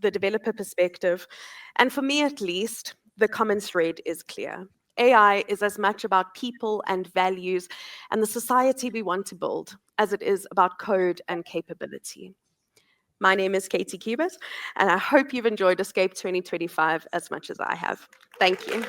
the developer perspective. And for me, at least, the common thread is clear. AI is as much about people and values and the society we want to build as it is about code and capability. My name is Katie Kubas, and I hope you've enjoyed Escape 2025 as much as I have. Thank you.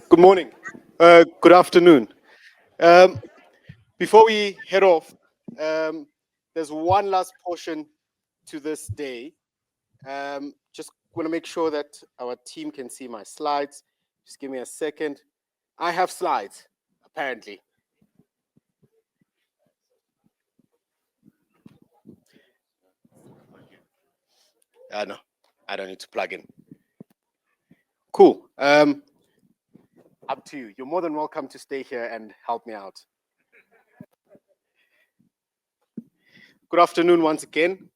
Good morning. Good afternoon. Before we head off, there's one last portion to this day. Just want to make sure that our team can see my slides. Just give me a second. I have slides, apparently. No, I don't need to plug in. Cool. Up to you. You're more than welcome to stay here and help me out. Good afternoon once again.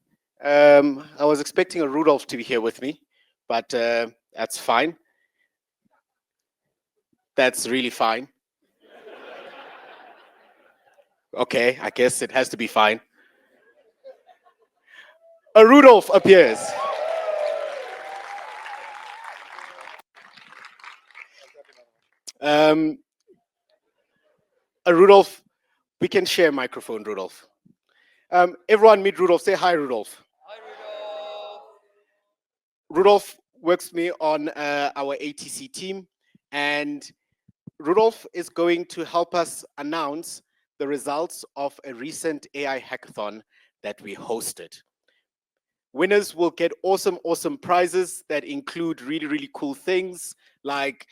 I was expecting a Rudolph to be here with me, but that's fine. That's really fine. Okay, I guess it has to be fine. A Rudolph appears. A Rudolph, we can share a microphone, Rudolph. Everyone meet Rudolph. Say hi, Rudolph. Hi, Rudolph. Rudolph works with me on our ATC team, and Rudolph is going to help us announce the results of a recent AI hackathon that we hosted. Winners will get awesome prizes that include really cool things like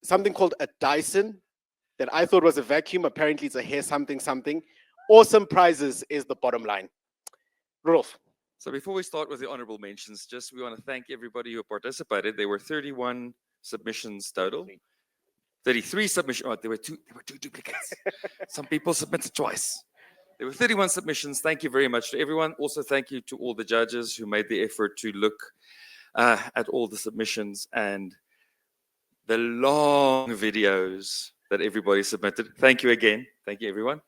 something called a Dyson that I thought was a vacuum. Apparently it's a hair something. Awesome prizes is the bottom line. Rudolph. So before we start with the honorable mentions, we want to thank everybody who participated. There were 31 submissions total. 33 submissions. Oh, there were two duplicates. Some people submitted twice. There were 31 submissions. Thank you very much to everyone. Also, thank you to all the judges who made the effort to look at all the submissions and the long videos that everybody submitted. Thank you again. Thank you, everyone.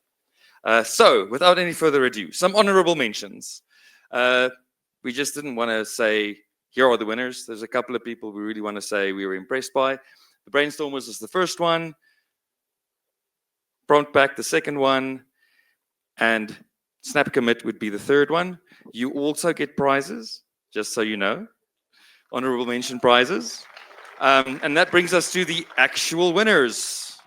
So, without any further ado, some honorable mentions. We just didn't want to say, here are the winners. There's a couple of people we really want to say we were impressed by. The Brainstormers is the first one. Prompt Pack, the second one. And Snap Commit would be the third one. You also get prizes, just so you know. Honorable mention prizes. And that brings us to the actual winners.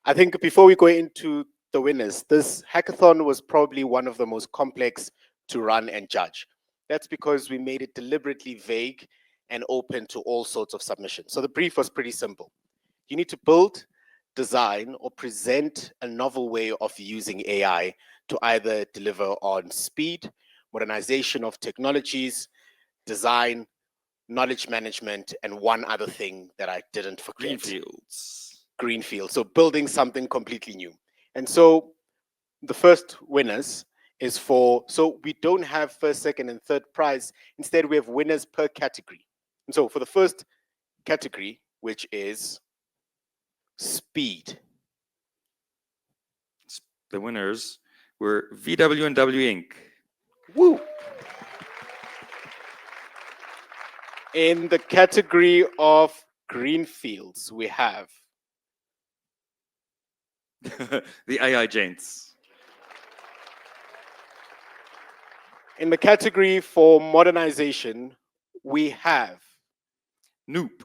I think before we go into the winners, this hackathon was probably one of the most complex to run and judge. That's because we made it deliberately vague and open to all sorts of submissions. So the brief was pretty simple. You need to build, design, or present a novel way of using AI to either deliver on speed, modernization of technologies, design, knowledge management, and one other thing that I didn't forget. Greenfield. So building something completely new. And so the first winners is so we don't have first, second, and third prize. Instead, we have winners per category. And so for the first category, which is speed. The winners were VW and W Inc. Woo! In the category of greenfields, we have The AI Gents. in the category for modernization, we have Noop.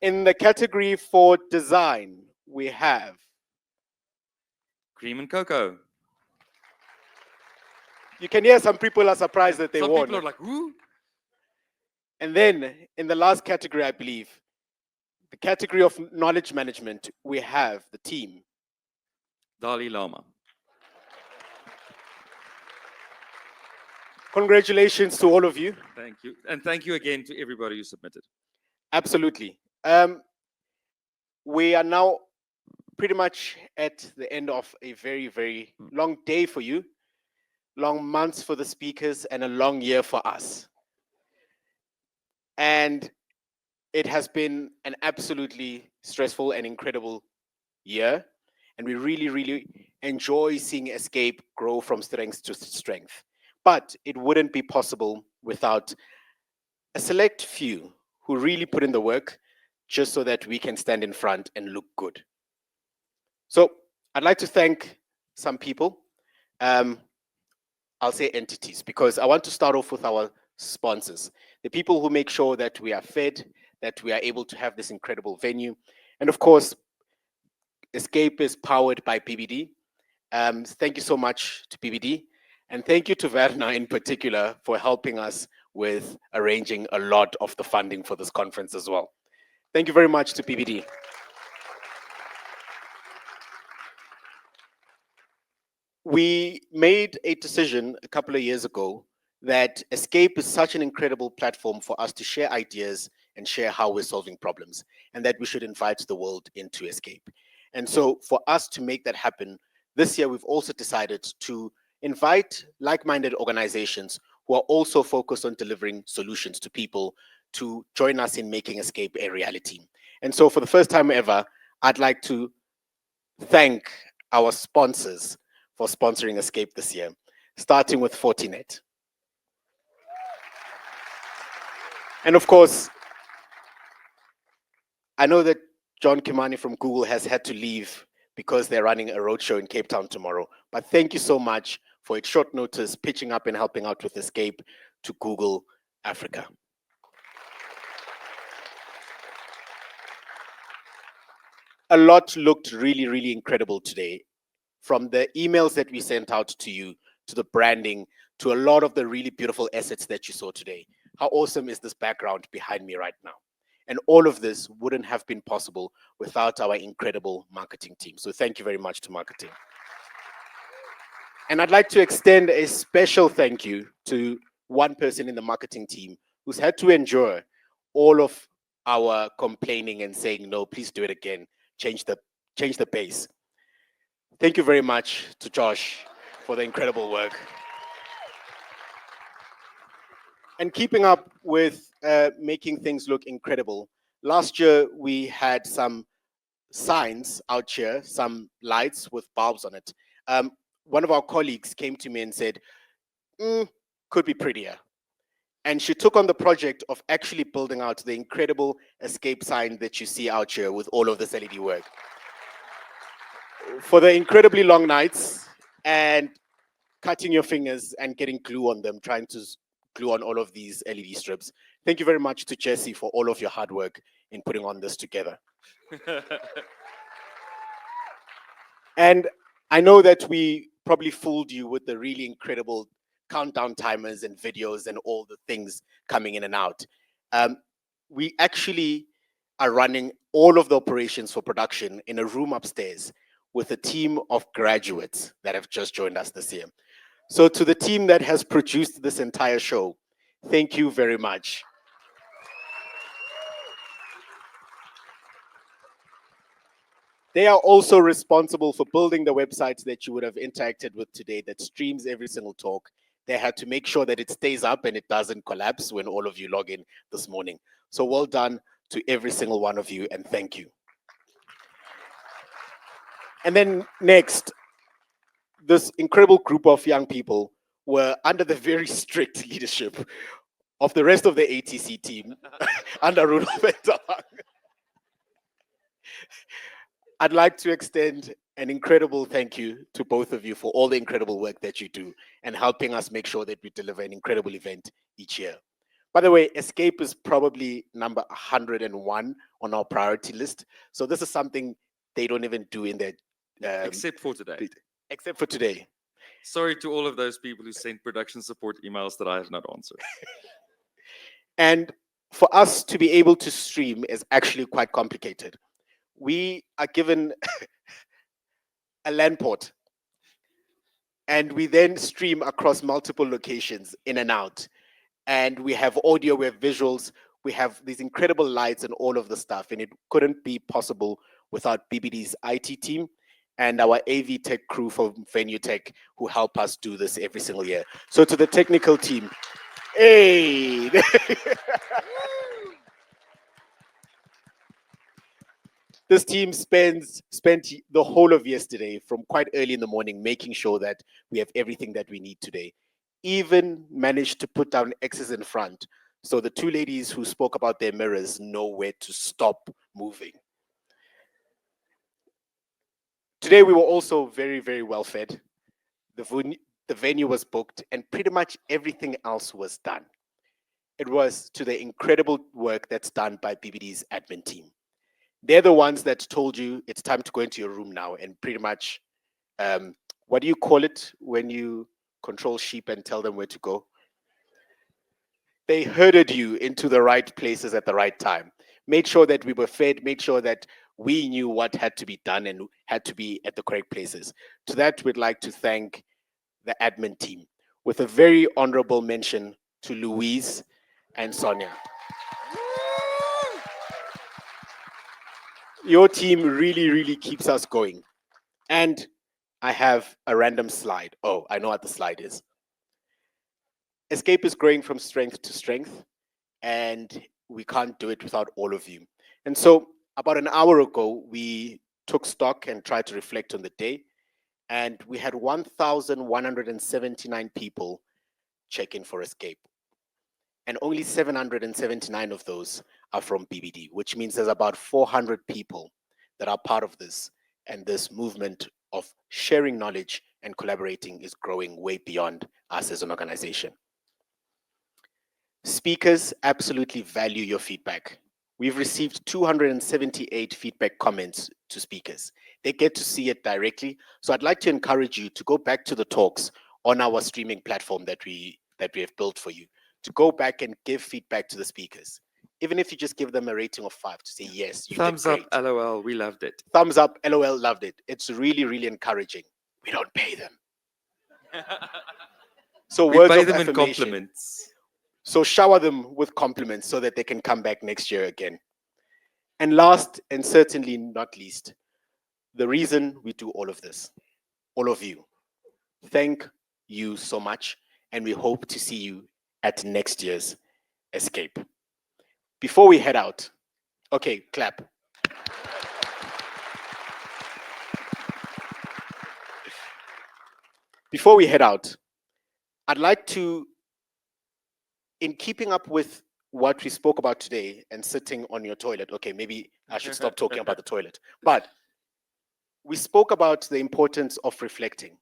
in the category for design, we have Cream and Cocoa. you can hear some people are surprised that they Some won. people are like, who? And then in the last category, I believe, the category of knowledge management, we have the team. Dalai Lama. Congratulations to all of you. Thank you. And thank you again to everybody who submitted. Absolutely. We are now pretty much at the end of a very, very long day for you, long months for the speakers, and a long year for us. And it has been an absolutely stressful and incredible year. And we really, really enjoy seeing Escape grow from strength to strength. But it wouldn't be possible without a select few who really put in the work just so that we can stand in front and look good. So I'd like to thank some people. I'll say entities, because I want to start off with our sponsors, the people who make sure that we are fed, that we are able to have this incredible venue. And of course, Escape is powered by PBD. Thank you so much to PBD. And thank you to Werner in particular for helping us with arranging a lot of the funding for this conference as well. Thank you very much to PBD. We made a decision a couple of years ago that Escape is such an incredible platform for us to share ideas and share how we're solving problems, and that we should invite the world into Escape. And so for us to make that happen, this year we've also decided to invite like-minded organizations who are also focused on delivering solutions to people to join us in making Escape a reality. And so for the first time ever, I'd like to thank our sponsors for sponsoring Escape this year, starting with Fortinet. And of course, I know that John Kimani from Google has had to leave because they're running a roadshow in Cape Town tomorrow. But thank you so much for at short notice pitching up and helping out with Escape to Google Africa. A lot looked really, really incredible today. From the emails that we sent out to you, to the branding, to a lot of the really beautiful assets that you saw today. How awesome is this background behind me right now? And all of this wouldn't have been possible without our incredible marketing team. So thank you very much to marketing. And I'd like to extend a special thank you to one person in the marketing team who's had to endure all of our complaining and saying, no, please do it again. Change the pace. Thank you very much to Josh for the incredible work. And keeping up with making things look incredible. Last year, we had some signs out here, some lights with bulbs on it. One of our colleagues came to me and said, could be prettier. And she took on the project of actually building out the incredible Escape sign that you see out here with all of this LED work. For the incredibly long nights and cutting your fingers and getting glue on them, trying to glue on all of these LED strips. Thank you very much to Jesse for all of your hard work in putting on this together. And I know that we probably fooled you with the really incredible countdown timers and videos and all the things coming in and out. We actually are running all of the operations for production in a room upstairs with a team of graduates that have just joined us this year. So to the team that has produced this entire show, thank you very much. They are also responsible for building the websites that you would have interacted with today that streams every single talk. They had to make sure that it stays up and it doesn't collapse when all of you log in this morning. So well done to every single one of you, and thank you. And then next, this incredible group of young people were under the very strict leadership of the rest of the ATC team under Rudolf and Tabang. I'd like to extend an incredible thank you to both of you for all the incredible work that you do and helping us make sure that we deliver an incredible event each year. By the way, Escape is probably number 101 on our priority list. So this is something they don't even do in their... Except for today. Except for today. Sorry to all of those people who sent production support emails that I have not answered. And for us to be able to stream is actually quite complicated. We are given a LAN port, and we then stream across multiple locations in and out. And we have audio, we have visuals, we have these incredible lights and all of the stuff. And it couldn't be possible without BBD's IT team and our AV tech crew from Venue Tech who help us do this every single year. So to the technical team, hey! This team spent the whole of yesterday from quite early in the morning making sure that we have everything that we need today. Even managed to put down X's in front so the two ladies who spoke about their mirrors know where to stop moving. Today we were also very, very well fed. The venue was booked and pretty much everything else was done. It was to the incredible work that's done by BBD's admin team. They're the ones that told you it's time to go into your room now and pretty much, what do you call it when you control sheep and tell them where to go? They herded you into the right places at the right time, made sure that we were fed, made sure that we knew what had to be done and had to be at the correct places. To that, we'd like to thank the admin team with a very honorable mention to Louise and Sonia. Your team really, really keeps us going. And I have a random slide. Oh, I know what the slide is. Escape is growing from strength to strength, and we can't do it without all of you. And so about an hour ago, we took stock and tried to reflect on the day, and we had 1,179 people check in for Escape. And only 779 of those are from BBD, which means there's about 400 people that are part of this, and this movement of sharing knowledge and collaborating is growing way beyond us as an organization. Speakers absolutely value your feedback. We've received 278 feedback comments to speakers. They get to see it directly. So I'd like to encourage you to go back to the talks on our streaming platform that we have built for you, to go back and give feedback to the speakers. Even if you just give them a rating of 5 to say, yes, you Thumbs did up, great. LOL, we loved it. Thumbs up, LOL, loved it. It's really, really encouraging. We don't pay them. So We words pay of them in affirmation. compliments. So shower them with compliments so that they can come back next year again. And last, and certainly not least, the reason we do all of this, all of you, thank you so much, and we hope to see you at next year's Escape. Before we head out, okay, clap. Before we head out, I'd like to, in keeping up with what we spoke about today and sitting on your toilet, okay, maybe I should stop talking about the toilet, but we spoke about the importance of reflecting.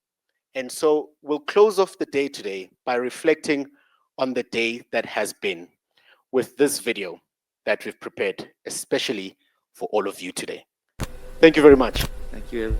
And so we'll close off the day today by reflecting on the day that has been with this video that we've prepared, especially for all of you today. Thank you very much. Thank you.